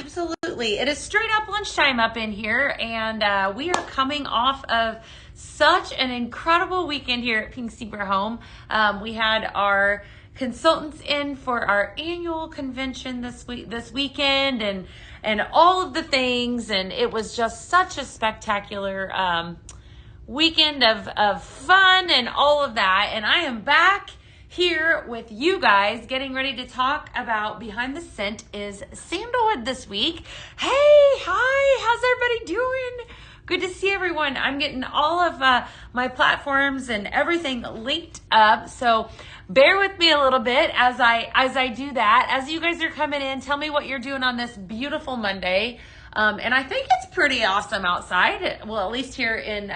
absolutely. It is straight up lunchtime up in here, and we are coming off of such an incredible weekend here at Pink Zebra Home. We had our consultants in for our annual convention this weekend, and all of the things, and it was just such a spectacular weekend of fun and all of that. And I am back here with you guys getting ready to talk about Behind the Scent is Sandalwood this week. Hey, hi, how's everybody doing? Good to see everyone. I'm getting all of my platforms and everything linked up, so bear with me a little bit as I do that. As you guys are coming in, tell me what you're doing on this beautiful Monday. And I think it's pretty awesome outside. Well, at least here in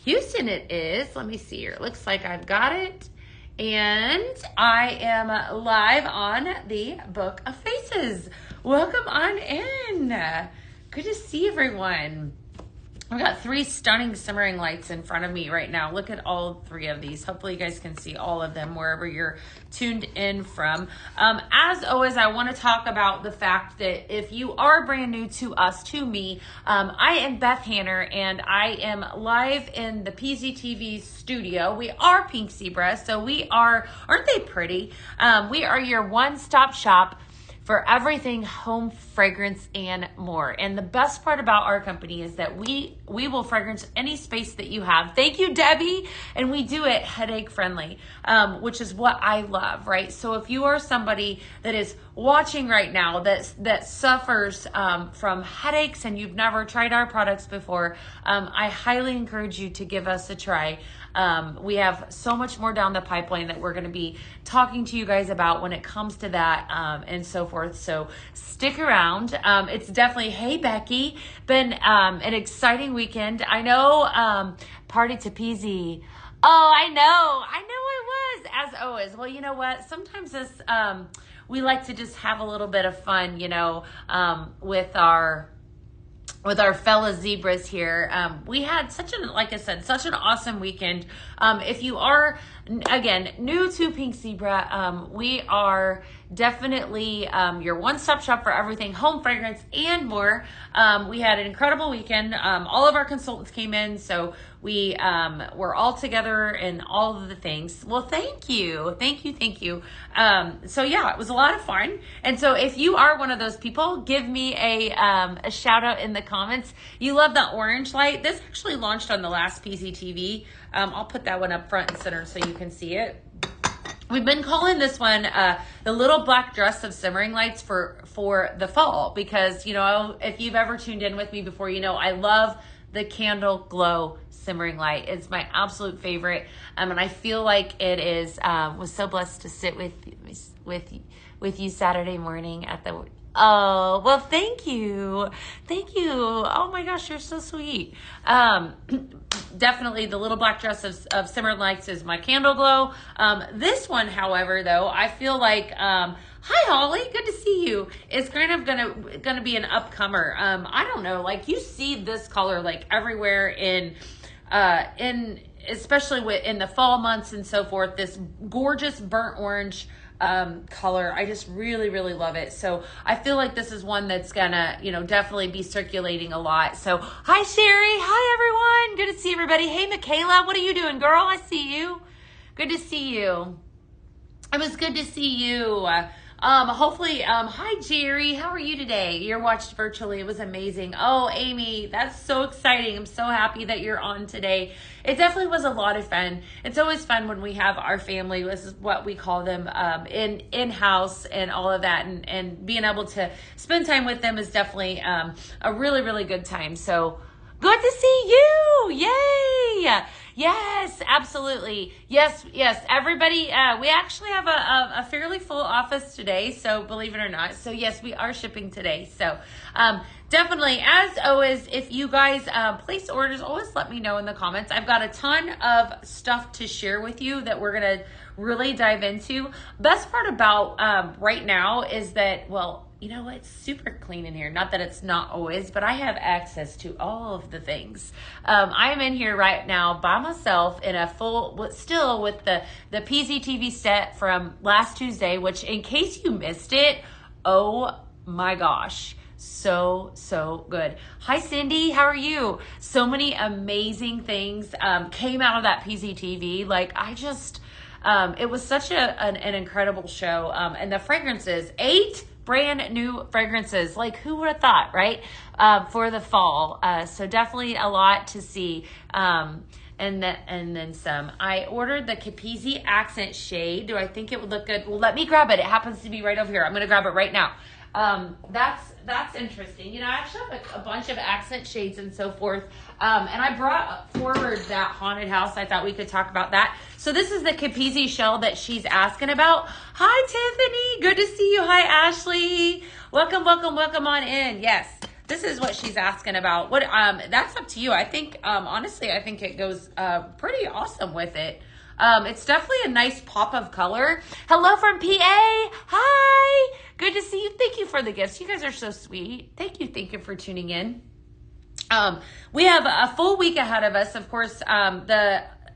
Houston it is. Let me see here. It looks like I've got it. And I am live on the Book of Faces. Welcome on in. Good to see everyone. I've got 3 stunning simmering lights in front of me right now. Look at all 3 of these. Hopefully you guys can see all of them wherever you're tuned in from. As always, I want to talk about the fact that if you are brand new to us, to me, I am Beth Hanner, and I am live in the PZTV studio. We are Pink Zebra, so we are, aren't they pretty? We are your one-stop shop for everything home fragrance and more. And the best part about our company is that we will fragrance any space that you have. Thank you, Debbie. And we do it headache friendly, which is what I love, right? So if you are somebody that is watching right now that suffers from headaches and you've never tried our products before, I highly encourage you to give us a try. We have so much more down the pipeline that we're going to be talking to you guys about when it comes to that, and so forth. So stick around. It's definitely, hey, Becky, been an exciting weekend. I know, party to PZ. Oh, I know it was, as always. Well, you know what? Sometimes this, we like to just have a little bit of fun, you know, with our fellow zebras here. We had like I said, such an awesome weekend. If you are, again, new to Pink Zebra, we are definitely your one-stop shop for everything home fragrance and more. We had an incredible weekend. All of our consultants came in, so we were all together and all of the things. Well, thank you. So yeah, it was a lot of fun. And so if you are one of those people, give me a shout out in the comments. You love the orange light. This actually launched on the last PZTV. I'll put that one up front and center so you can see it. We've been calling this one the little black dress of simmering lights for the fall, because, you know, if you've ever tuned in with me before, you know I love the candle glow simmering light. It's my absolute favorite, and I feel like it is was so blessed to sit with you Saturday morning at the. Oh, well, thank you. Oh my gosh, you're so sweet. Definitely the little black dress of simmering lights is my candle glow. This one, however, though, I feel like, hi Holly, good to see you. It's kind of gonna be an upcomer. I don't know, like you see this color like everywhere in especially in the fall months and so forth, this gorgeous burnt orange color. I just really, really love it. So I feel like this is one that's gonna, you know, definitely be circulating a lot. So hi Sherry, hi everyone. Good to see everybody. Hey Michaela, what are you doing, girl? I see you. Good to see you. It was good to see you. Hopefully, hi Jerry, how are you today? You're watched virtually. It was amazing. Oh, Amy, that's so exciting. I'm so happy that you're on today. It definitely was a lot of fun. It's always fun when we have our family, this is what we call them, in-house and all of that, and being able to spend time with them is definitely a really, really good time. So good to see you. Yay. Yes, absolutely. Yes, everybody. We actually have a fairly full office today, so believe it or not. So yes, we are shipping today. So definitely, as always, if you guys place orders, always let me know in the comments. I've got a ton of stuff to share with you that we're going to really dive into. Best part about right now is that, well, you know, it's super clean in here. Not that it's not always, but I have access to all of the things. I'm in here right now by myself in a full, still with the PZTV set from last Tuesday, which in case you missed it, oh my gosh. So good. Hi, Cindy. How are you? So many amazing things came out of that PZTV. Like, it was such an incredible show. And the fragrances, 8 brand new fragrances. Like, who would have thought, right? For the fall. So definitely a lot to see. And then some. I ordered the Capizzi Accent Shade. Do I think it would look good? Well, let me grab it. It happens to be right over here. I'm going to grab it right now. That's interesting. You know, I actually have a bunch of accent shades and so forth. And I brought forward that haunted house. I thought we could talk about that. So this is the Capizzi shell that she's asking about. Hi, Tiffany. Good to see you. Hi, Ashley. Welcome on in. Yes. This is what she's asking about. What that's up to you. I think honestly, I think it goes pretty awesome with it. It's definitely a nice pop of color. Hello from PA. Hi. Good to see you. Thank you for the gifts. You guys are so sweet. Thank you for tuning in. We have a full week ahead of us. Of course,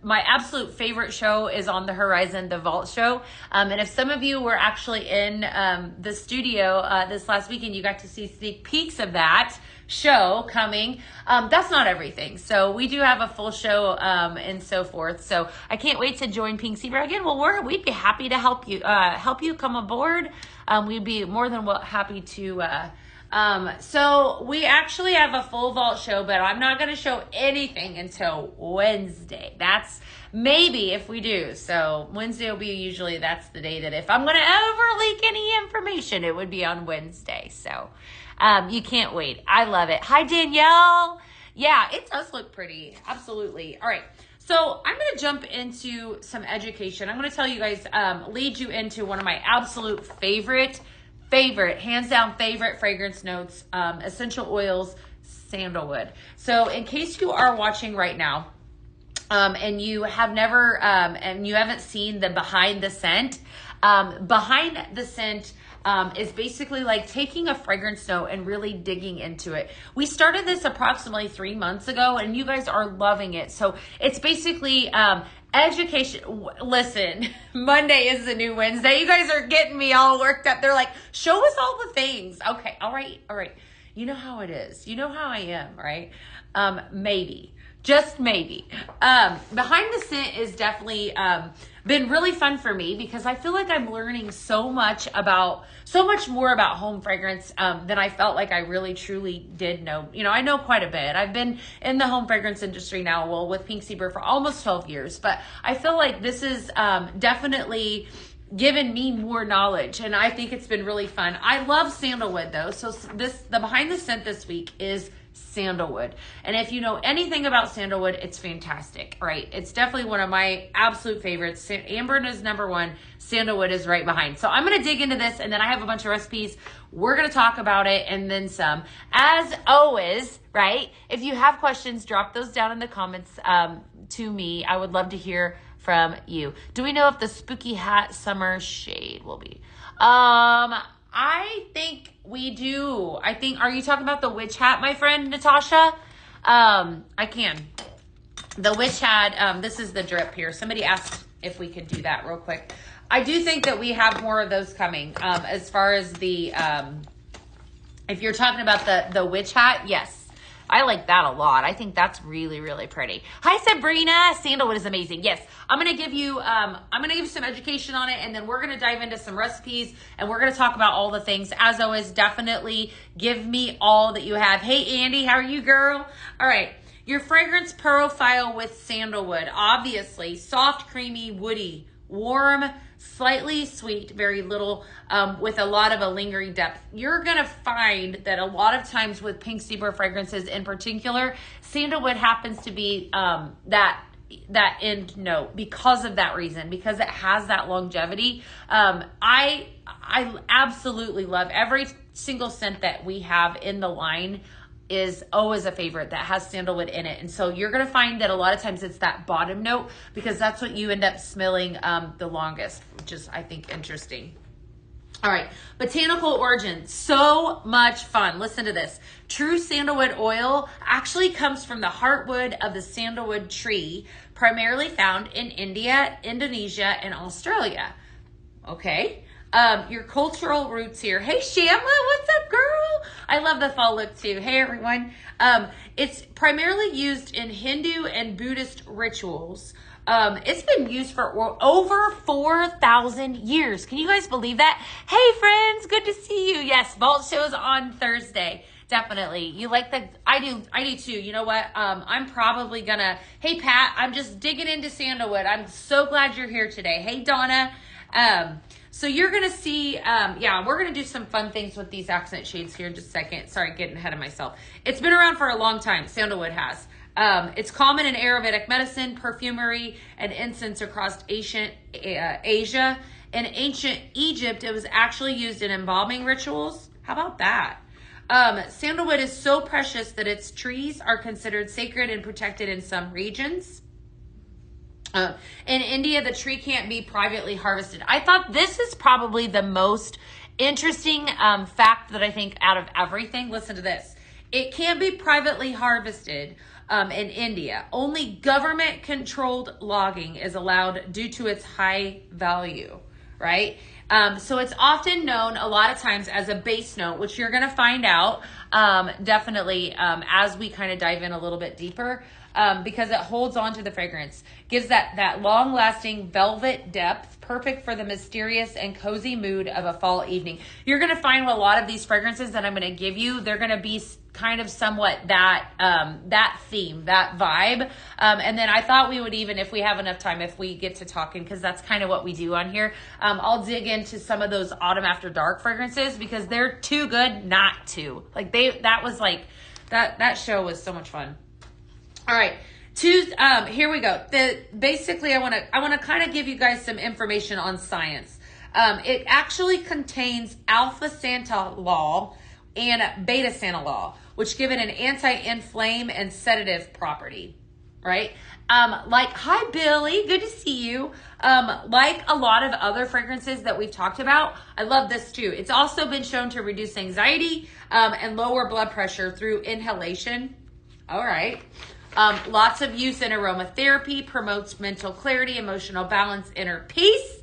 my absolute favorite show is on the horizon, the Vault Show. And if some of you were actually in the studio this last weekend, you got to see sneak peeks of that show coming. That's not everything. So we do have a full show and so forth. So I can't wait to join Pink Zebra again. Well, we'd be happy to help you come aboard. We'd be more than happy to. So we actually have a full Vault show, but I'm not going to show anything until Wednesday. That's maybe if we do. So Wednesday will be usually, that's the day that if I'm going to ever leak any information, it would be on Wednesday. So, you can't wait. I love it. Hi, Danielle. Yeah, it does look pretty. Absolutely. All right. So I'm going to jump into some education. I'm going to tell you guys, lead you into one of my absolute favorite, hands down favorite fragrance notes, essential oils, sandalwood. So in case you are watching right now, and you have never, and you haven't seen the behind the scent is basically like taking a fragrance note and really digging into it. We started this approximately 3 months ago and you guys are loving it. So it's basically, education. Listen, Monday is the new Wednesday. You guys are getting me all worked up. They're like, show us all the things. Okay. All right. You know how it is. You know how I am, right? Maybe. Just maybe. Behind the scent is definitely been really fun for me because I feel like I'm learning so much more about home fragrance than I felt like I really truly did know. You know, I know quite a bit. I've been in the home fragrance industry now, well, with Pink Zebra for almost 12 years, but I feel like this is definitely given me more knowledge and I think it's been really fun. I love sandalwood though. So the behind the scent this week is sandalwood. And if you know anything about sandalwood, it's fantastic, right? It's definitely one of my absolute favorites. Amber is number one. Sandalwood is right behind. So I'm going to dig into this and then I have a bunch of recipes. We're going to talk about it and then some. As always, right? If you have questions, drop those down in the comments to me. I would love to hear from you. Do we know if the Spooky Hat Summer Shade will be? I think we do. Are you talking about the witch hat, my friend Natasha? I can. The witch hat, this is the drip here. Somebody asked if we could do that real quick. I do think that we have more of those coming. As far as the, if you're talking about the witch hat, yes. I like that a lot. I think that's really, really pretty. Hi, Sabrina. Sandalwood is amazing. Yes, I'm going to give you some education on it, and then we're going to dive into some recipes, and we're going to talk about all the things. As always, definitely give me all that you have. Hey, Andy, how are you, girl? All right. Your fragrance profile with sandalwood. Obviously, soft, creamy, woody, warm, slightly sweet, very little, with a lot of a lingering depth. You're going to find that a lot of times with Pink Zebra fragrances in particular, sandalwood happens to be that end note because of that reason, because it has that longevity. I absolutely love every single scent that we have in the line is always a favorite that has sandalwood in it. And so you're going to find that a lot of times it's that bottom note because that's what you end up smelling the longest, which is, I think, interesting. All right, botanical origin, so much fun. Listen to this. True sandalwood oil actually comes from the heartwood of the sandalwood tree, primarily found in India, Indonesia, and Australia. Okay. your cultural roots here. Hey, Shamla, what's up, girl? I love the fall look too. Hey, everyone. It's primarily used in Hindu and Buddhist rituals. It's been used for over 4,000 years. Can you guys believe that? Hey, friends, good to see you. Yes, vault shows on Thursday. Definitely. You like I do too. You know what? I'm probably gonna, hey, Pat, I'm just digging into sandalwood. I'm so glad you're here today. Hey, Donna. So you're going to see, yeah, we're going to do some fun things with these accent shades here in just a second. Sorry, getting ahead of myself. It's been around for a long time. Sandalwood has. It's common in Ayurvedic medicine, perfumery, and incense across Asia. In ancient Egypt, it was actually used in embalming rituals. How about that? Sandalwood is so precious that its trees are considered sacred and protected in some regions. In India, the tree can't be privately harvested. I thought this is probably the most interesting fact that I think out of everything. Listen to this. It can't be privately harvested in India. Only government-controlled logging is allowed due to its high value, right? So it's often known a lot of times as a base note, which you're going to find out definitely as we kind of dive in a little bit deeper. Because it holds on to the fragrance, gives that long-lasting velvet depth, perfect for the mysterious and cozy mood of a fall evening. You're going to find with a lot of these fragrances that I'm going to give you, they're going to be kind of somewhat that theme, that vibe. And then I thought we would even, if we have enough time, if we get to talking, because that's kind of what we do on here, I'll dig into some of those autumn after dark fragrances because they're too good not to. Like that show was so much fun. All right, here we go. Basically, I want to kind of give you guys some information on science. It actually contains alpha santalol and beta santalol, which give it an anti-inflame and sedative property, right? Hi, Billy, good to see you. Like a lot of other fragrances that we've talked about, I love this too. It's also been shown to reduce anxiety and lower blood pressure through inhalation. All right. Lots of use in aromatherapy, promotes mental clarity, emotional balance, inner peace,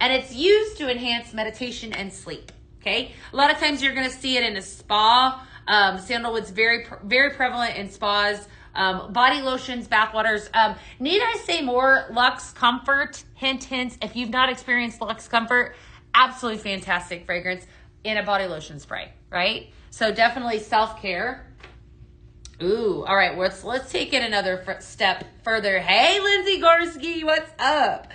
and it's used to enhance meditation and sleep, okay? A lot of times you're going to see it in a spa. Sandalwood's very, very prevalent in spas, body lotions, bath waters. Need I say more? Luxe Comfort, hint, hint. If you've not experienced Luxe Comfort, absolutely fantastic fragrance in a body lotion spray, right? So definitely self-care. Ooh, all right, let's take it another step further. Hey, Lindsay Gorski, what's up?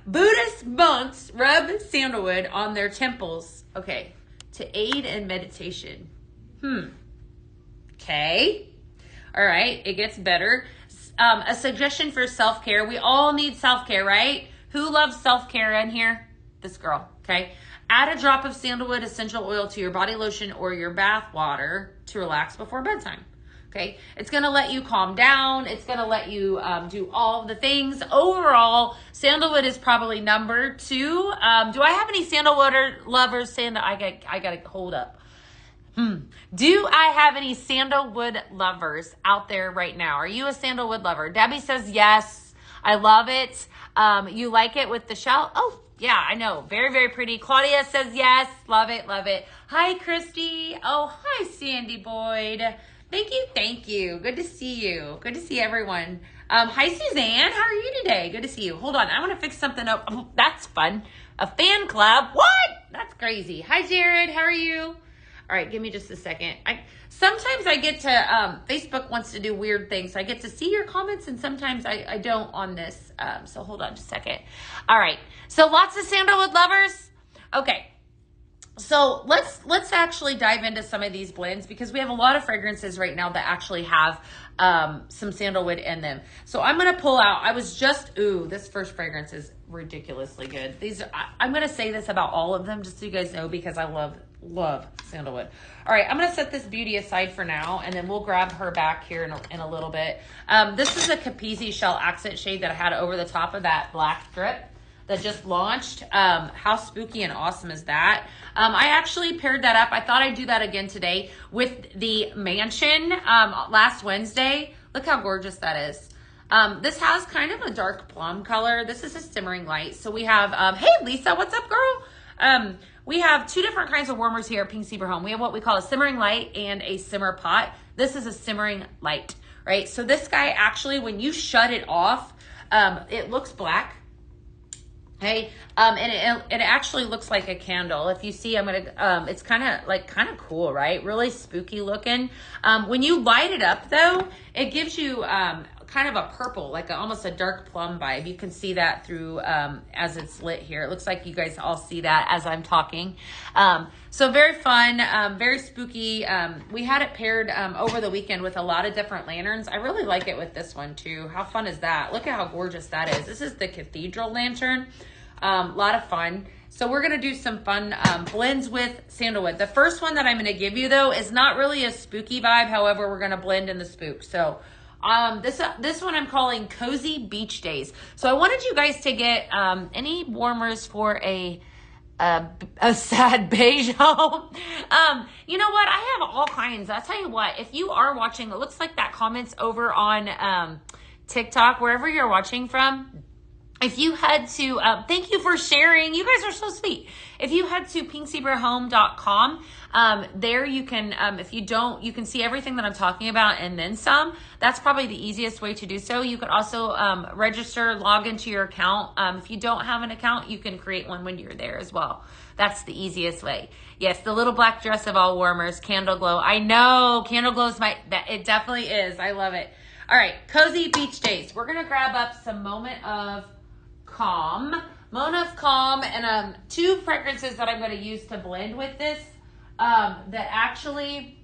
Buddhist monks rub sandalwood on their temples, okay, to aid in meditation. Okay. All right, it gets better. A suggestion for self-care. We all need self-care, right? Who loves self-care in here? This girl, okay? Add a drop of sandalwood essential oil to your body lotion or your bath water to relax before bedtime. Okay, it's going to let you calm down. It's going to let you do all of the things. Overall, sandalwood is probably number 2. Do I have any sandalwood lovers saying that I got to hold up? Do I have any sandalwood lovers out there right now? Are you a sandalwood lover? Debbie says yes. I love it. You like it with the shell? Oh, yeah, I know. Very, very pretty. Claudia says yes. Love it, love it. Hi, Christy. Oh, hi, Sandy Boyd. Thank you. Good to see you. Good to see everyone. Hi, Suzanne. How are you today? Good to see you. Hold on. I want to fix something up. Oh, that's fun. A fan club. What? That's crazy. Hi, Jared. How are you? All right. Give me just a second. Sometimes I get to, Facebook wants to do weird things. So I get to see your comments and sometimes I don't on this. So hold on just a second. All right. So lots of sandalwood lovers. Okay. So let's actually dive into some of these blends because we have a lot of fragrances right now that actually have some sandalwood in them. So I'm going to pull out, this first fragrance is ridiculously good. I'm going to say this about all of them just so you guys know because I love sandalwood. All right, I'm going to set this beauty aside for now and then we'll grab her back here in a little bit. This is a Capizzi Shell Accent shade that I had over the top of that black strip that just launched. How spooky and awesome is that? I actually paired that up. I thought I'd do that again today with the Mansion last Wednesday. Look how gorgeous that is. This has kind of a dark plum color. This is a simmering light. So we have, hey Lisa, what's up, girl? We have two different kinds of warmers here at Pink Zebra Home. We have what we call a simmering light and a simmer pot. This is a simmering light, right? So this guy actually, when you shut it off, it looks black. Okay, and it actually looks like a candle. If you see, it's kind of cool, right? Really spooky looking. When you light it up though, it gives you kind of a purple, like almost a dark plum vibe. You can see that through as it's lit here. It looks like you guys all see that as I'm talking. So very fun, very spooky. We had it paired over the weekend with a lot of different lanterns. I really like it with this one too. How fun is that? Look at how gorgeous that is. This is the cathedral lantern. A lot of fun. So we're going to do some fun blends with sandalwood. The first one that I'm going to give you though is not really a spooky vibe. However, we're going to blend in the spook. So this one I'm calling Cozy Beach Days. So I wanted you guys to get any warmers for a sad beige home. You know what? I have all kinds. I'll tell you what, if you are watching, it looks like that comments over on TikTok, wherever you're watching from. If you head to, thank you for sharing. You guys are so sweet. If you head to pinkzebrahome.com, there you can, if you don't, you can see everything that I'm talking about and then some. That's probably the easiest way to do so. You could also register, log into your account. If you don't have an account, you can create one when you're there as well. That's the easiest way. Yes, the little black dress of all warmers, Candle Glow. I know, Candle Glow is it definitely is. I love it. All right, Cozy Beach Days. We're going to grab up some Moment of Calm, and two fragrances that I'm going to use to blend with this that actually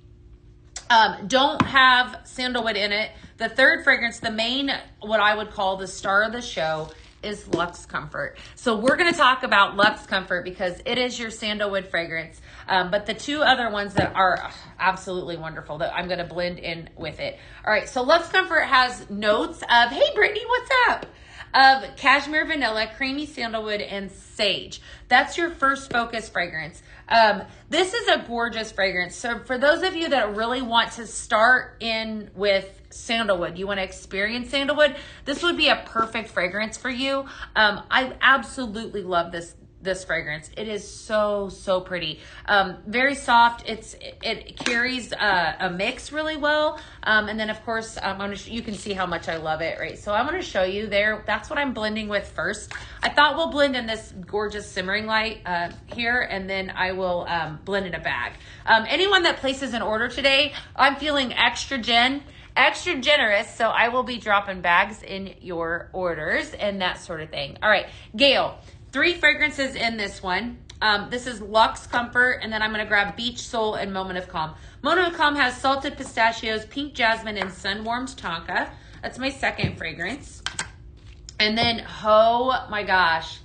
don't have sandalwood in it. The third fragrance, the main, what I would call the star of the show, is Luxe Comfort. So we're going to talk about Luxe Comfort because it is your sandalwood fragrance. But the two other ones that are absolutely wonderful that I'm going to blend in with it. All right, so Luxe Comfort has notes of, hey Brittany, what's up? Of cashmere vanilla, creamy sandalwood, and sage. That's your first focus fragrance. This is a gorgeous fragrance. So for those of you that really want to start in with sandalwood, you want to experience sandalwood, this would be a perfect fragrance for you. I absolutely love this fragrance. It is so pretty. Very soft. It carries a mix really well. And then of course, you can see how much I love it, right? So I'm going to show you there. That's what I'm blending with first. I thought we'll blend in this gorgeous simmering light here, and then I will blend in a bag. Anyone that places an order today, I'm feeling extra generous, so I will be dropping bags in your orders and that sort of thing. All right, Gail. 3 fragrances in this one. This is Luxe Comfort, and then I'm going to grab Beach Soul and Moment of Calm. Moment of Calm has salted pistachios, pink jasmine, and sun-warmed tonka. That's my second fragrance. And then, oh my gosh.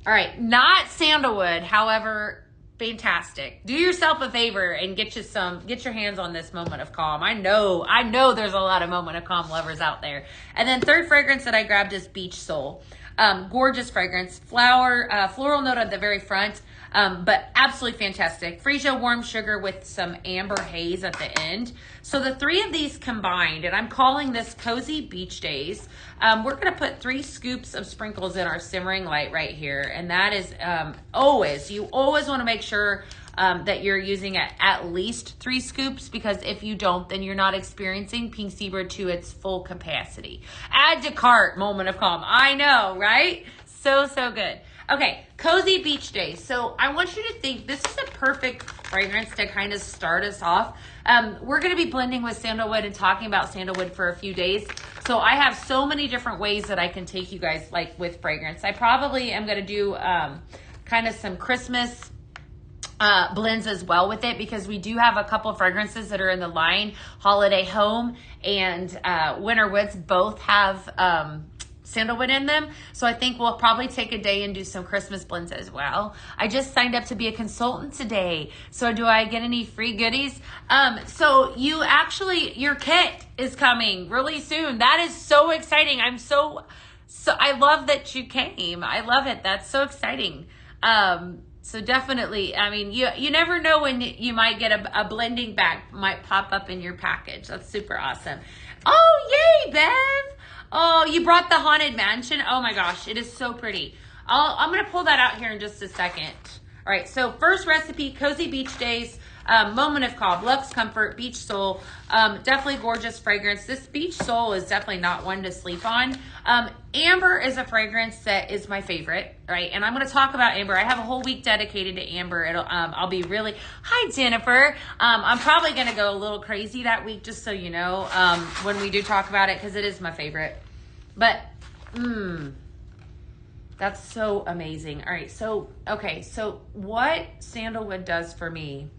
All right, not sandalwood, however, fantastic. Do yourself a favor and get your hands on this Moment of Calm. I know there's a lot of Moment of Calm lovers out there. And then third fragrance that I grabbed is Beach Soul. Gorgeous fragrance, floral note at the very front, but absolutely fantastic. Freesia warm sugar with some amber haze at the end. So the 3 of these combined, and I'm calling this Cozy Beach Days. We're going to put 3 scoops of sprinkles in our simmering light right here. And that is you always want to make sure that you're using at least 3 scoops, because if you don't, then you're not experiencing Pink Zebra to its full capacity. Add to cart, Moment of Calm. I know, right? So good. Okay, Cozy Beach Days. So I want you to think this is a perfect fragrance to kind of start us off. We're going to be blending with sandalwood and talking about sandalwood for a few days. So I have so many different ways that I can take you guys like with fragrance. I probably am going to do kind of some Christmas blends as well with it, because we do have a couple fragrances that are in the line. Holiday Home and Winter Woods both have sandalwood in them. So I think we'll probably take a day and do some Christmas blends as well. I just signed up to be a consultant today. So do I get any free goodies? So your kit is coming really soon. That is so exciting. So I love that you came. I love it. That's so exciting. So definitely, I mean, you never know when you might get a blending bag might pop up in your package. That's super awesome. Oh, yay, Bev. Oh, you brought the Haunted Mansion. Oh my gosh, it is so pretty. I'm going to pull that out here in just a second. All right, so first recipe, Cozy Beach Days, Moment of Calm, Luxe Comfort, Beach Soul. Definitely gorgeous fragrance. This Beach Soul is definitely not one to sleep on. Amber is a fragrance that is my favorite, right? And I'm going to talk about Amber. I have a whole week dedicated to Amber. I'll be really, hi Jennifer. I'm probably going to go a little crazy that week, just so you know, when we do talk about it, because it is my favorite. But, that's so amazing. All right, so, okay, so what sandalwood does for me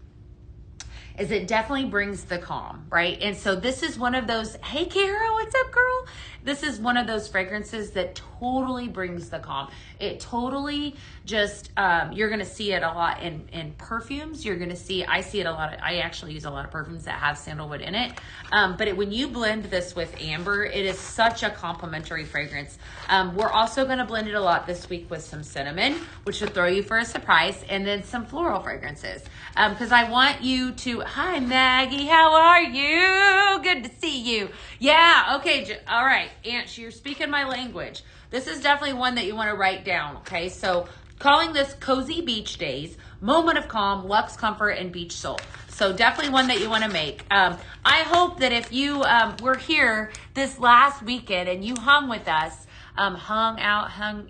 is it definitely brings the calm, right? And so this is one of those, hey Kara, what's up girl? This is one of those fragrances that totally brings the calm. It totally just, you're gonna see it a lot in perfumes. You're gonna see, I see it a lot, I actually use a lot of perfumes that have sandalwood in it. But when you blend this with amber, it is such a complimentary fragrance. We're also gonna blend it a lot this week with some cinnamon, which will throw you for a surprise, and then some floral fragrances. Because I want you to, hi Maggie, how are you? Good to see you. Yeah, okay, all right, Aunt, you're speaking my language. This is definitely one that you want to write down, okay? So calling this Cozy Beach Days, Moment of Calm, Luxe Comfort, and Beach Soul. So definitely one that you want to make. I hope that if you were here this last weekend and you hung with us,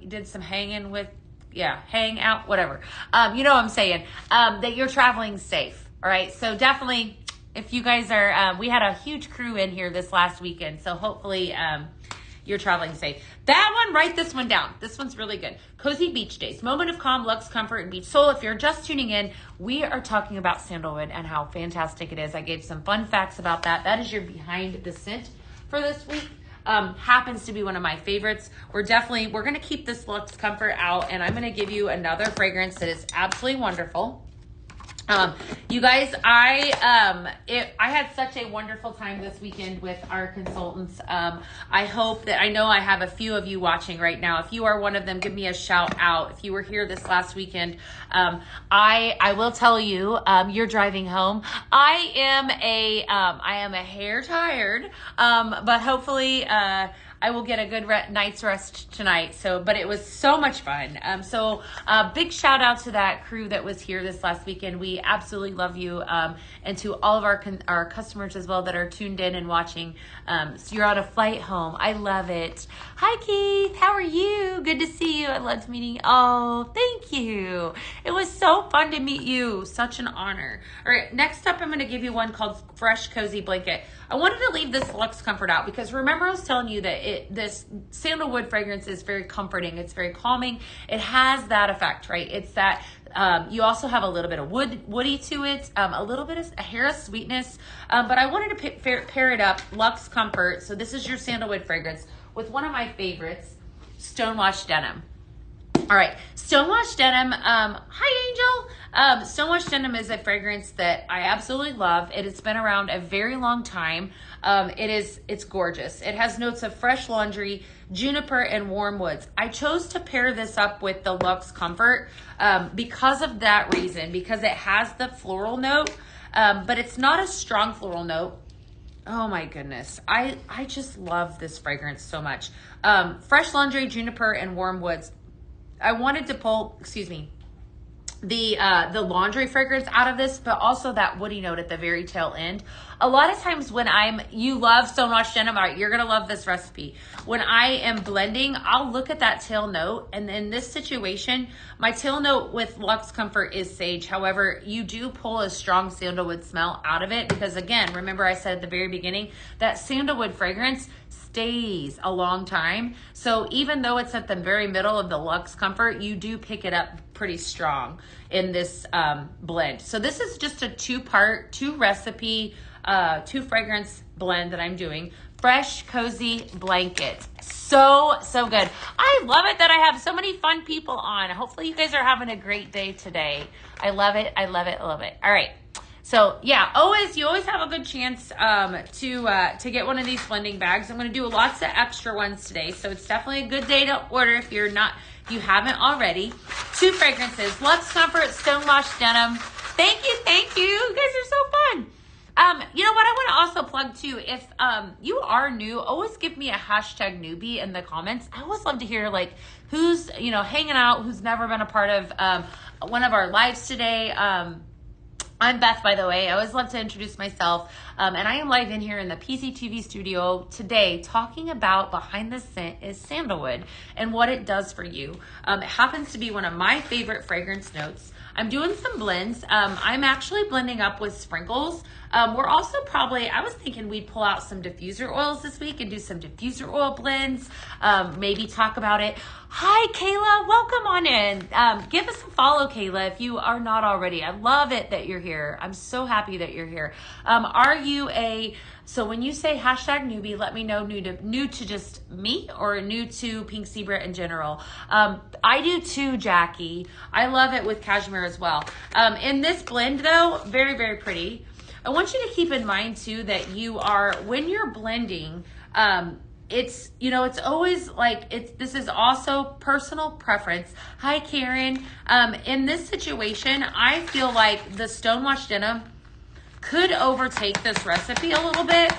did some hanging with, hang out, whatever. You know what I'm saying, that you're traveling safe, all right? So definitely, if you guys are, we had a huge crew in here this last weekend, so hopefully you're traveling safe. That one, write this one down. This one's really good. Cozy Beach Days, Moment of Calm, Luxe Comfort, and Beach Soul. If you're just tuning in, we are talking about sandalwood and how fantastic it is. I gave some fun facts about that. That is your behind the scent for this week. Happens to be one of my favorites. We're going to keep this Luxe Comfort out, and I'm going to give you another fragrance that is absolutely wonderful. You guys, I had such a wonderful time this weekend with our consultants. I hope that, I know I have a few of you watching right now. If you are one of them, give me a shout out. If you were here this last weekend, I will tell you, you're driving home. I am a hair tired, but hopefully, I will get a good night's rest tonight. But it was so much fun. Big shout out to that crew that was here this last weekend. We absolutely love you. And to all of our customers as well that are tuned in and watching. So you're on a flight home. I love it. Hi Keith, how are you? Good to see you. I loved meeting you. Oh, thank you. It was so fun to meet you. Such an honor. All right, next up, I'm going to give you one called Fresh Cozy Blanket. I wanted to leave this Luxe Comfort out because remember I was telling you that this sandalwood fragrance is very comforting. It's very calming. It has that effect, right? It's that you also have a little bit of woody to it, a little bit of a hair of sweetness. But I wanted to pair it up, Luxe Comfort. So this is your sandalwood fragrance with one of my favorites, Stonewashed Denim. All right, Stonewashed Denim. Hi, Angel. Stonewashed Denim is a fragrance that I absolutely love. It has been around a very long time. It's gorgeous. It has notes of fresh laundry, juniper, and warm woods. I chose to pair this up with the Luxe Comfort because of that reason, because it has the floral note, but it's not a strong floral note. Oh my goodness. I just love this fragrance so much. Fresh laundry, juniper, and warm woods. I wanted to pull, the laundry fragrance out of this, but also that woody note at the very tail end. A lot of times when you love Stonewashed Denim, all right, you're going to love this recipe. When I am blending, I'll look at that tail note. And in this situation, my tail note with Luxe Comfort is sage. However, you do pull a strong sandalwood smell out of it because again, remember I said at the very beginning, that sandalwood fragrance stays a long time. So even though it's at the very middle of the Luxe Comfort, you do pick it up pretty strong in this blend. So this is just a two recipe, two fragrance blend that I'm doing. Fresh Cozy Blanket. So good. I love it that I have so many fun people on. Hopefully you guys are having a great day today. I love it. I love it. I love it. All right. So yeah, you always have a good chance to get one of these blending bags. I'm going to do lots of extra ones today, so it's definitely a good day to order if you haven't already. Two fragrances: Luxe Comfort, Stonewashed Denim. Thank you. You guys are so fun. You know what? I want to also plug too. If you are new, always give me a hashtag newbie in the comments. I always love to hear like who's hanging out, who's never been a part of one of our lives today. I'm Beth, by the way. I always love to introduce myself. And I am live in here in the PZTV studio today talking about behind the scent is sandalwood and what it does for you. It happens to be one of my favorite fragrance notes. I'm doing some blends. I'm actually blending up with sprinkles. We're also I was thinking we'd pull out some diffuser oils this week and do some diffuser oil blends. Maybe talk about it. Hi, Kayla. Welcome on in. Give us a follow, Kayla, if you are not already. I love it that you're here. I'm so happy that you're here. So when you say hashtag newbie, let me know new to just me or new to Pink Zebra in general. I do too, Jackie. I love it with cashmere as well. In this blend though, very, very pretty. I want you to keep in mind too that when you're blending, it's always like this is also personal preference. Hi, Karen. In this situation, I feel like the Stonewashed Denim could overtake this recipe a little bit.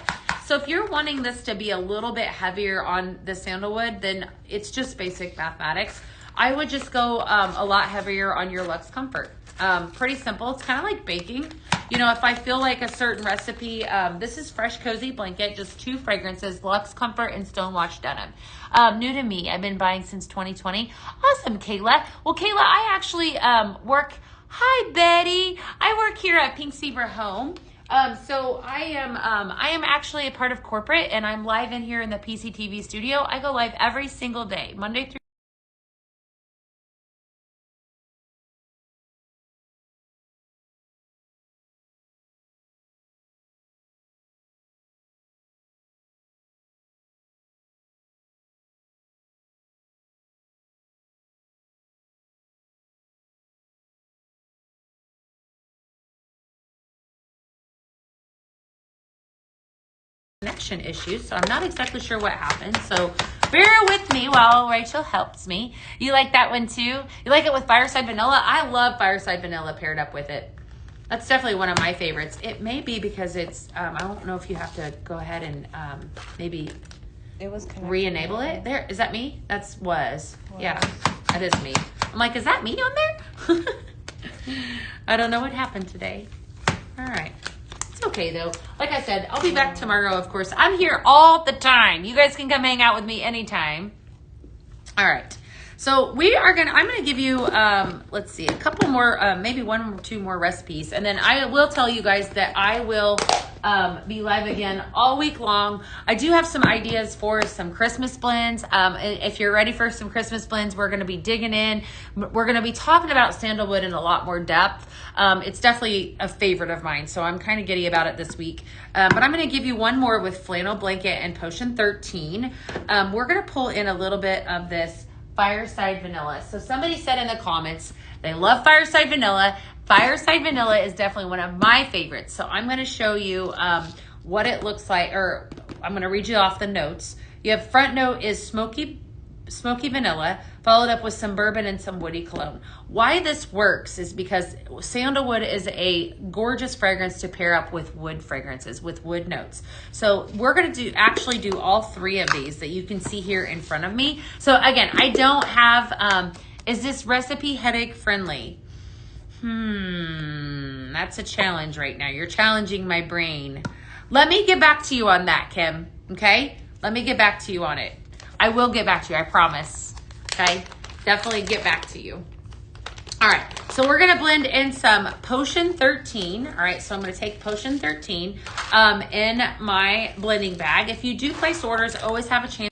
So if you're wanting this to be a little bit heavier on the sandalwood, then it's just basic mathematics. I would just go a lot heavier on your Luxe Comfort. Pretty simple. It's kind of like baking. If I feel like a certain recipe, this is Fresh Cozy Blanket, just 2 fragrances, Luxe Comfort and Stonewashed Denim. New to me, I've been buying since 2020. Awesome, Kayla. Well, Kayla, I actually work. Hi, Betty. I work here at Pink Zebra Home. So I am actually a part of corporate, and I'm live in here in the PCTV studio. I go live every single day, Monday through connection issues, so I'm not exactly sure what happened. So bear with me while Rachel helps me. You like that one too? You like it with Fireside Vanilla? I love Fireside Vanilla paired up with it. That's definitely one of my favorites. It may be because it's, I don't know if you have to go ahead and maybe re-enable it. There, is that me? Was. Yeah, that is me. I'm like, is that me on there? I don't know what happened today. All right. Okay though, like I said, I'll be back tomorrow. Of course, I'm here all the time. You guys can come hang out with me anytime. All right, so I'm gonna give you let's see, a couple more, maybe 1 or 2 more recipes, and then I will tell you guys that I will be live again all week long. I do have some ideas for some Christmas blends. If you're ready for some Christmas blends, we're going to be digging in. We're going to be talking about sandalwood in a lot more depth. It's definitely a favorite of mine, so I'm kind of giddy about it this week. But I'm going to give you one more with Flannel Blanket and Potion 13. We're going to pull in a little bit of this Fireside Vanilla. So somebody said in the comments they love Fireside Vanilla. Fireside Vanilla is definitely one of my favorites. So I'm going to show you what it looks like, or I'm going to read you off the notes. You have front note is smoky vanilla, followed up with some bourbon and some woody cologne. Why this works is because sandalwood is a gorgeous fragrance to pair up with wood fragrances, with wood notes. So we're going to actually do all 3 of these that you can see here in front of me. So again, I don't have, is this recipe headache friendly? That's a challenge right now. You're challenging my brain. Let me get back to you on that, Kim. Okay? Let me get back to you on it. I will get back to you. I promise. Okay? Definitely get back to you. All right. So we're going to blend in some Potion 13. All right. So I'm going to take Potion 13 in my blending bag. If you do place orders, always have a chance